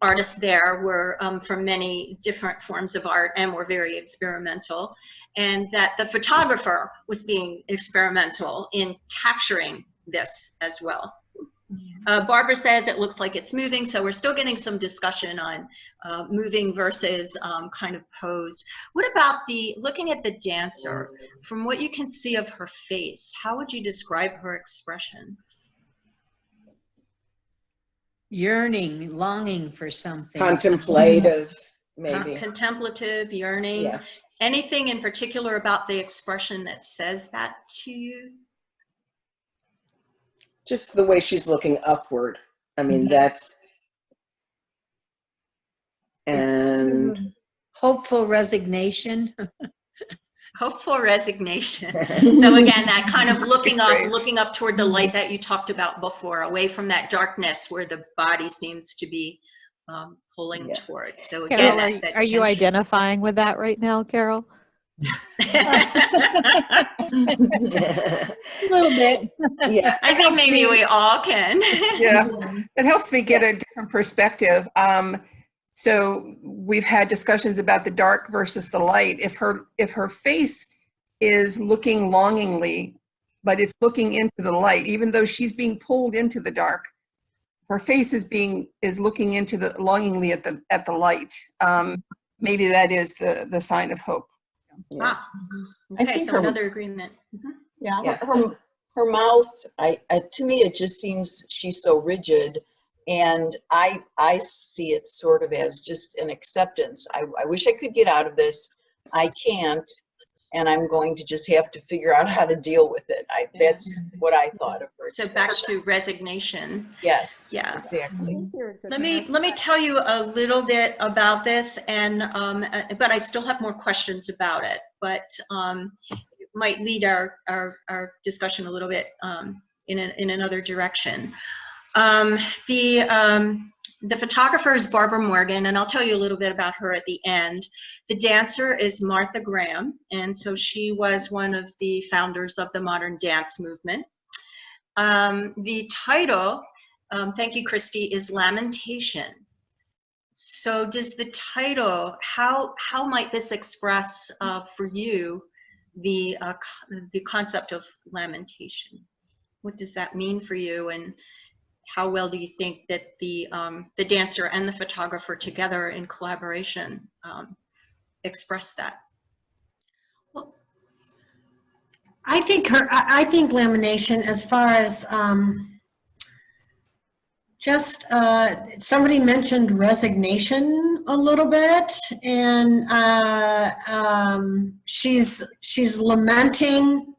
artists there were from many different forms of art and were very experimental, and that the photographer was being experimental in capturing this as well. Barbara says it looks like it's moving, so we're still getting some discussion on moving versus kind of posed. What about looking at the dancer, from what you can see of her face, how would you describe her expression? Yearning, longing for something. Contemplative, maybe. Contemplative, yearning. Yeah. Anything in particular about the expression that says that to you? Just the way she's looking upward. I mean, that's, and hopeful resignation. Hopeful resignation. So again, that kind of looking Good up toward the light that you talked about before, away from that darkness where the body seems to be pulling Yeah. toward. So Carol, again, are you tension. identifying with that right now, Carol? A little bit. Yeah. I think maybe we all can. Yeah, it helps me get a different perspective. So we've had discussions about the dark versus the light. If her face is looking longingly, but it's looking into the light, even though she's being pulled into the dark, her face is looking into the longingly at the light. Maybe that is the sign of hope. Yeah. I Okay, think so her- another agreement. Yeah, Yeah. her mouth, to me, it just seems she's so rigid, and I see it sort of as just an acceptance. I wish I could get out of this. I can't, and I'm going to just have to figure out how to deal with it. That's what I thought of her. So back expression. to resignation. Yes, Yeah. exactly. Let me tell you a little bit about this, and but I still have more questions about it. But it might lead our discussion a little bit in another direction. The photographer is Barbara Morgan, and I'll tell you a little bit about her at the end. The dancer is Martha Graham, and so she was one of the founders of the modern dance movement. The title, thank you, Christy, is Lamentation. So does the title, how might this express for you the concept of lamentation? What does that mean for you, and how well do you think that the dancer and the photographer together in collaboration express that? I think lamination, as far as just somebody mentioned resignation a little bit, and she's lamenting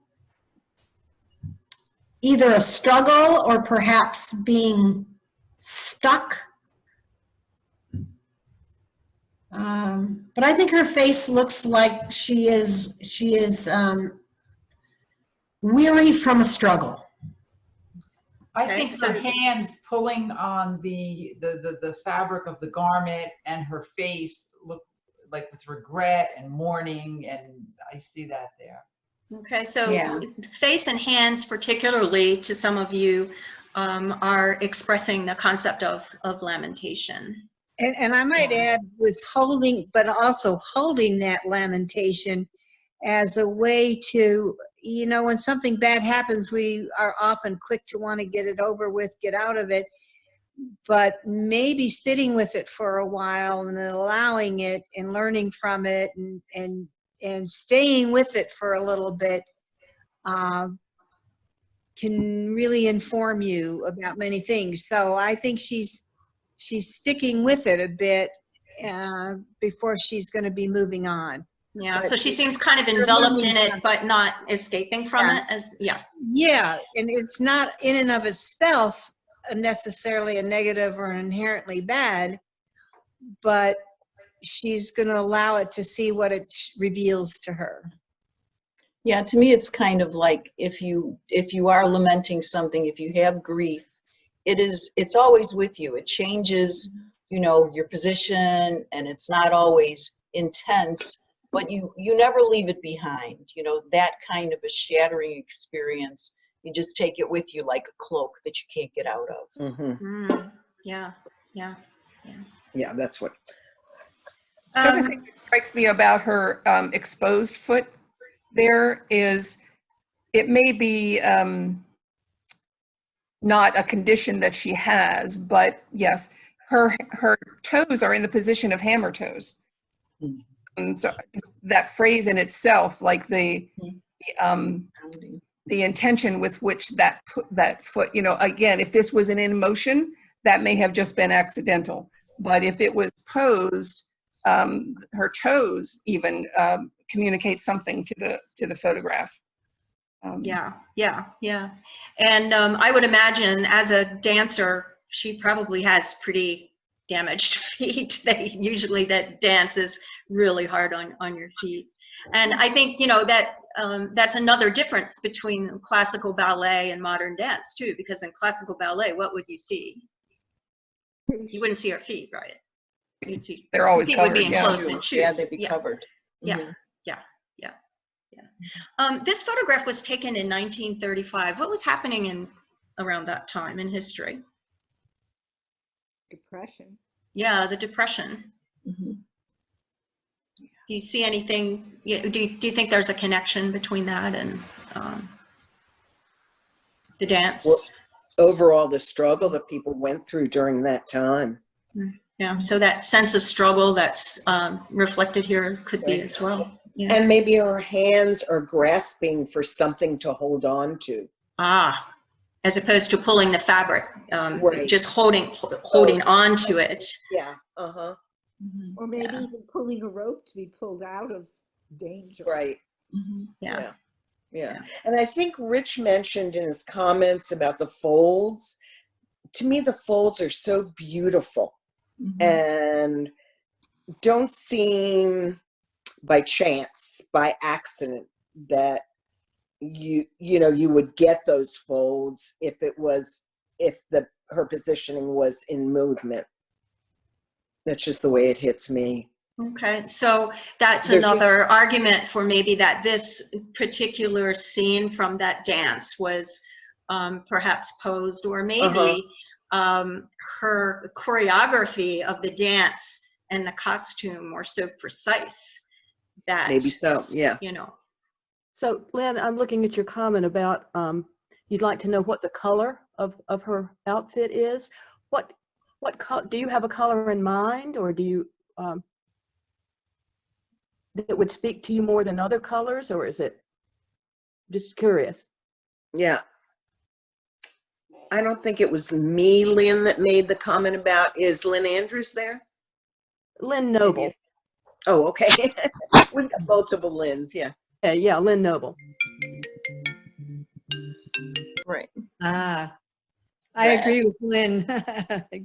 either a struggle or perhaps being stuck. But I think her face looks like she is weary from a struggle. I Okay, think so- her hands pulling on the fabric of the garment, and her face look like with regret and mourning, and I see that there. Okay, so Yeah. face and hands particularly to some of you are expressing the concept of lamentation. And I might add with holding, but also holding that lamentation as a way to, when something bad happens, we are often quick to want to get it over with, get out of it. But maybe sitting with it for a while and then allowing it and learning from it and staying with it for a little bit can really inform you about many things. So I think she's sticking with it a bit before she's going to be moving on. Yeah, But so she seems kind of you're enveloped learning in it, from- but not escaping from Yeah. it. Yeah. Yeah, and it's not in and of itself necessarily a negative or inherently bad, but she's going to allow it to see what it reveals to her. Yeah, to me, it's kind of like if you are lamenting something, if you have grief, it's always with you. It changes, your position, and it's not always intense, but you never leave it behind. That kind of a shattering experience, you just take it with you like a cloak that you can't get out of. Mm-hmm. Yeah. Yeah, that's what. The other thing that strikes me about her exposed foot there is it may be not a condition that she has, but yes, her toes are in the position of hammer toes. And so that phrase in itself, like the intention with which that foot, again, if this was an in motion, that may have just been accidental. But if it was posed, her toes even communicate something to the photograph. Yeah. And I would imagine as a dancer, she probably has pretty damaged feet. They usually, that dance is really hard on your feet. And I think, you know, that that's another difference between classical ballet and modern dance too, because in classical ballet, what would you see? You wouldn't see her feet, right? You'd see They're always feet covered. would be Yeah. enclosed in shoes. Yeah, they'd be Yeah. covered. Yeah, Mhm. yeah, yeah, yeah. This photograph was taken in 1935. What was happening around that time in history? Depression. Yeah, the Depression. Mhm. Do you see anything? Do you think there's a connection between that and the dance? Well, overall, the struggle that people went through during that time. Yeah, so that sense of struggle that's reflected here could be Right. as well. Yeah. And maybe her hands are grasping for something to hold on to. Ah, as opposed to pulling the fabric, Right. just holding on to it. Yeah. Uh-huh. Or maybe Yeah. even pulling a rope to be pulled out of danger. Right. Yeah. Yeah. And I think Rich mentioned in his comments about the folds. To me, the folds are so beautiful and don't seem by chance, by accident, that you would get those folds if her positioning was in movement. That's just the way it hits me. Okay, so that's They're another argument for maybe that this particular scene from that dance was perhaps posed, or maybe her choreography of the dance and the costume were so precise that Maybe so, yeah. you know. So Lynn, I'm looking at your comment about you'd like to know what the color of her outfit is. What do you have a color in mind, or do you that would speak to you more than other colors, or is it just curious? Yeah. I don't think it was me, Lynn, that made the comment about, is Lynn Andrews there? Lynn Noble. Oh, okay. We've got multiple Lynn's, yeah. Yeah, Lynn Noble. Right. Ah, I agree with Lynn.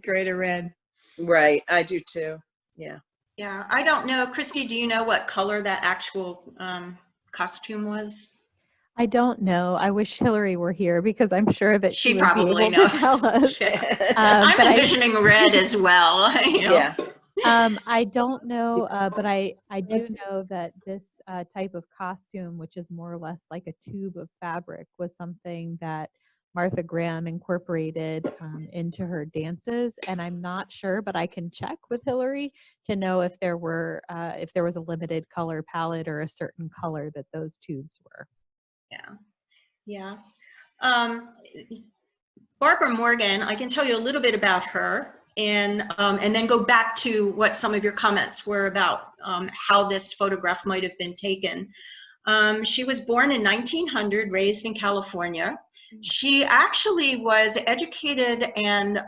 Greater red. Right, I do too. Yeah. Yeah, I don't know. Christy, do you know what color that actual costume was? I don't know. I wish Hillary were here because I'm sure that she would probably be able knows. to tell us. I'm but envisioning red as well. You know? Yeah. I don't know, but I do know that this type of costume, which is more or less like a tube of fabric, was something that Martha Graham incorporated into her dances. And I'm not sure, but I can check with Hillary to know if there was a limited color palette or a certain color that those tubes were. Yeah. Barbara Morgan, I can tell you a little bit about her, and then go back to what some of your comments were about how this photograph might have been taken. She was born in 1900, raised in California. She actually was educated and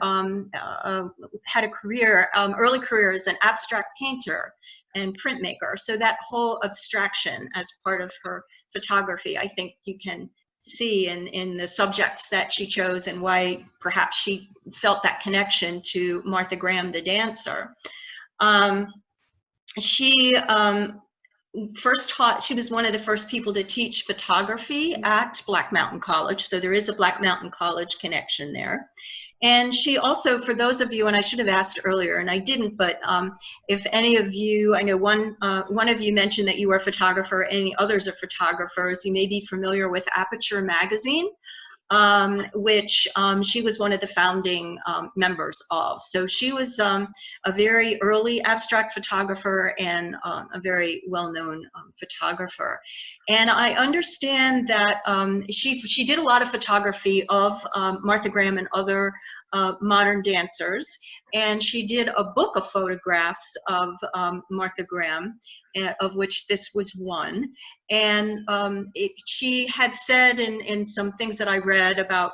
had a career, early career as an abstract painter and printmaker. So that whole abstraction as part of her photography, I think you can see in the subjects that she chose and why perhaps she felt that connection to Martha Graham, the dancer. She was one of the first people to teach photography at Black Mountain College. So there is a Black Mountain College connection there. And she also, for those of you, and I should have asked earlier, and I didn't, but if any of you, I know one of you mentioned that you were a photographer, any others are photographers, you may be familiar with Aperture magazine, which she was one of the founding members of. So she was a very early abstract photographer and a very well-known photographer. And I understand that she did a lot of photography of Martha Graham and other modern dancers. And she did a book of photographs of Martha Graham, of which this was one. And she had said in some things that I read about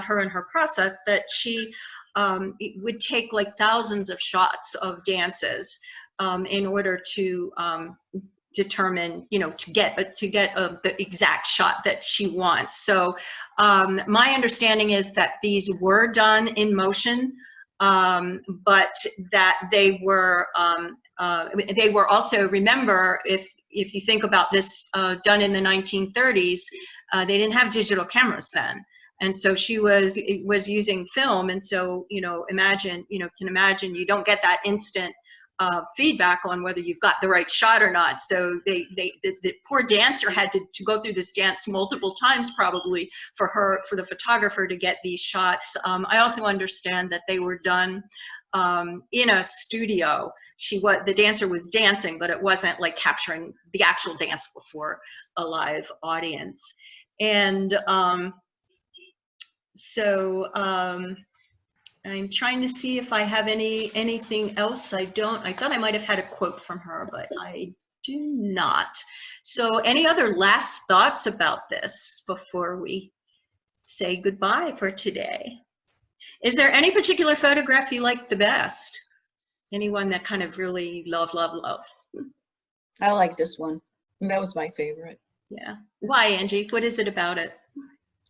her and her process that she would take like thousands of shots of dances in order to determine, to get the exact shot that she wants. So my understanding is that these were done in motion but that they were also, remember, if you think about this, done in the 1930s, they didn't have digital cameras then. And so she was using film. And so, you know, can imagine you don't get that instant feedback on whether you've got the right shot or not. So the poor dancer had to go through this dance multiple times probably for the photographer to get these shots. I also understand that they were done in a studio. The dancer was dancing, but it wasn't like capturing the actual dance before a live audience. And I'm trying to see if I have anything else. I thought I might have had a quote from her, but I do not. So any other last thoughts about this before we say goodbye for today? Is there any particular photograph you like the best? Anyone that kind of really love? I like this one. That was my favorite. Yeah. Why, Angie? What is it about it?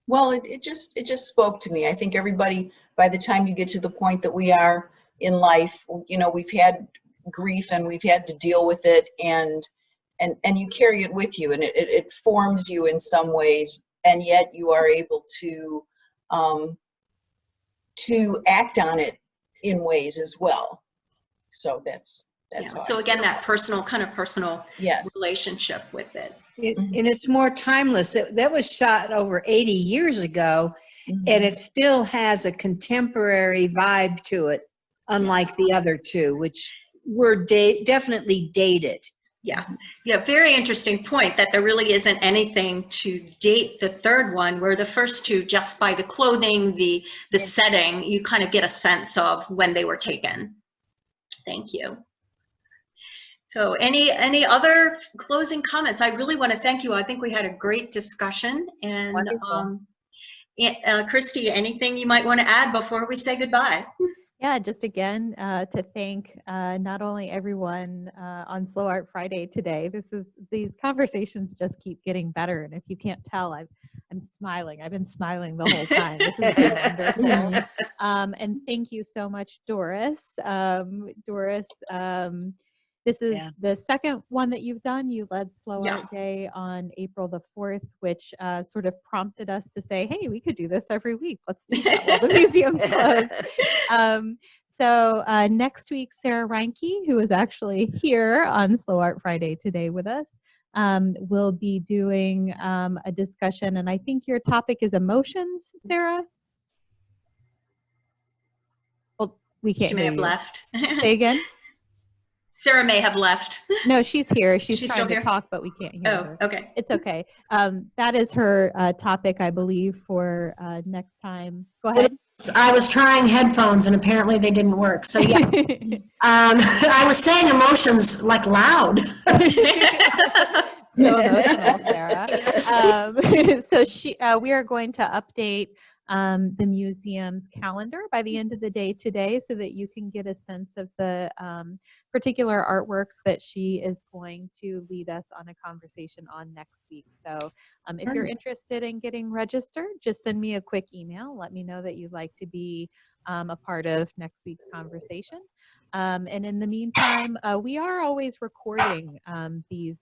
Well, it just spoke to me. I think everybody, by the time you get to the point that we are in life, you know, we've had grief and we've had to deal with it, and you carry it with you, and it forms you in some ways, and yet you are able to act on it in ways as well. So that's yeah. So again, that personal yes. relationship with it. And it's more timeless. That was shot over 80 years ago, and it still has a contemporary vibe to it, unlike the other two, which were definitely dated. Yeah, very interesting point that there really isn't anything to date the third one, where the first two, just by the clothing, the setting, you kind of get a sense of when they were taken. Thank you. So any other closing comments? I really want to thank you. I think we had a great discussion. And Christy, anything you might want to add before we say goodbye? Yeah, just again to thank not only everyone on Slow Art Friday today. These conversations just keep getting better, and if you can't tell, I'm smiling. I've been smiling the whole time. This has been wonderful. And thank you so much, Doris. This is the second one that you've done. You led Slow Art Day on April the 4th, which sort of prompted us to say, hey, we could do this every week. Let's do that while the museum's closed. So next week, Sarah Reinke, who is actually here on Slow Art Friday today with us, will be doing a discussion. And I think your topic is emotions, Sarah? Well, we can't hear you. She may have left. Say again? Sarah may have left. No, she's here. She's trying still to here? talk, but we can't hear her. Oh, okay. It's okay. That is her topic, I believe, for next time. Go ahead. I was trying headphones and apparently they didn't work. So yeah, I was saying emotions like loud. So emotional, Sarah. So we are going to update the museum's calendar by the end of the day today, so that you can get a sense of the particular artworks that she is going to lead us on a conversation on next week. So if you're interested in getting registered, just send me a quick email. Let me know that you'd like to be a part of next week's conversation. And in the meantime, we are always recording these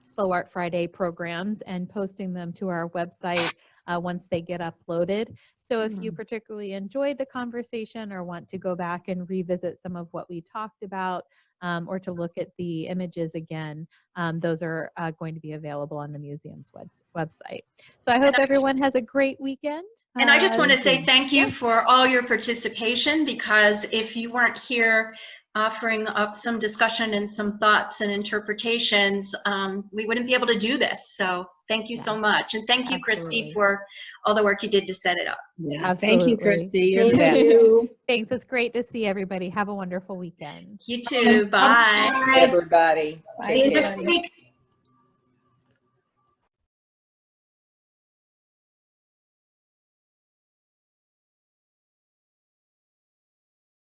Slow Art Friday programs and posting them to our website once they get uploaded. So if you particularly enjoyed the conversation or want to go back and revisit some of what we talked about, or to look at the images again, those are going to be available on the museum's website. So I hope everyone has a great weekend. And I just want to say thank you for all your participation, because if you weren't here offering up some discussion and some thoughts and interpretations, we wouldn't be able to do this. So thank you so much. And thank you, Christy, for all the work you did to set it up. Yeah, thank you, Christy. Thank you. Thanks. It's great to see everybody. Have a wonderful weekend. You too. Bye. Bye, everybody. See you next week.